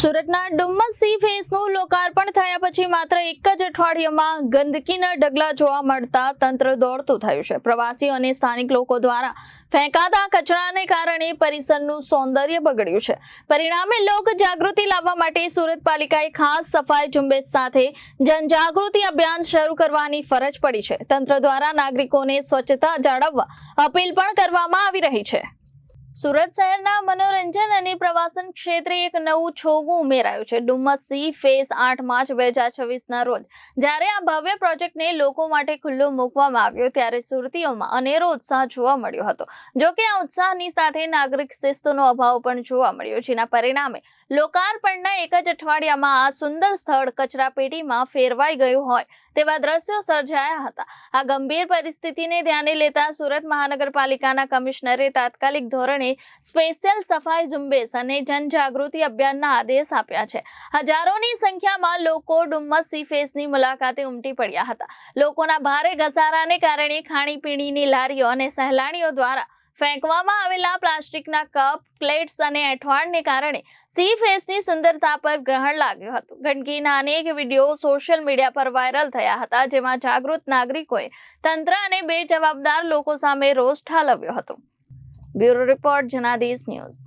સુરતના ડુમ્મસ સી ફેસનું લોકાર્પણ થયા પછી માત્ર એક જ અઠવાડિયામાં ગંદકીના ઢગલા જોવા મળતા તંત્ર દોડતું થયું છે। પ્રવાસીઓ અને સ્થાનિક લોકો દ્વારા ફેંકાતા કચરાને કારણે પરિસરનું સૌંદર્ય બગડ્યું છે। પરિણામે લોક જાગૃતિ લાવવા માટે સુરત પાલિકાએ ખાસ સફાઈ ઝુંબેશ સાથે જનજાગૃતિ અભિયાન શરૂ કરવાની ફરજ પડી છે। તંત્ર દ્વારા નાગરિકોને સ્વચ્છતા જાળવવા અપીલ પણ કરવામાં આવી રહી છે। સુરત શહેરના મનોરંજન અને પ્રવાસન ક્ષેત્રે એક નવું છોગું ઉમેરાયું છે। ડુમ્મસ સી ફેસ 8 માર્ચ 2026ના રોજ જ્યારે આ ભવ્ય પ્રોજેક્ટને લોકો માટે ખુલ્લો મૂકવામાં આવ્યો ત્યારે સુરતીઓમાં અનેરો ઉત્સાહ જોવા મળ્યો હતો। જો કે આ ઉત્સાહની સાથે નાગરિક શિસ્તનો અભાવ પણ જોવા મળ્યો, જેના પરિણામે લોકાર્પણના એક જ અઠવાડિયામાં આ સુંદર સ્થળ કચરાપેટીમાં ફેરવાઈ ગયું હોય તેવા દ્રશ્યો સર્જાયા હતા। આ ગંભીર પરિસ્થિતિને ધ્યાને લેતા સુરત મહાનગરપાલિકાના કમિશનરે તાત્કાલિક ધોરણે સ્પેશિયલ સફાઈ ઝુંબેશ અને જનજાગૃતિ અભિયાનના આદેશ આપ્યા છે। હજારોની સંખ્યામાં લોકો ડુમ્મસ સી ફેસની મુલાકાતે ઉમટી પડ્યા હતા। લોકોના ભારે ઘસારાને કારણે ખાણીપીણીની લારીઓ અને સહેલાણીઓ દ્વારા ફેંકવામાં આવેલા પ્લાસ્ટિકના કપ, પ્લેટ્સ અને એઠવાડને કારણે સી ફેસની સુંદરતા પર ગ્રહણ લાગ્યું હતું। ગંદકીના અનેક વિડીયો સોશિયલ મીડિયા પર વાયરલ થયા હતા, જેમાં જાગૃત નાગરિકોએ તંત્ર અને બેજવાબદાર લોકો સામે રોષ ઠાલવ્યો હતો। Bureau report, Janadesh news.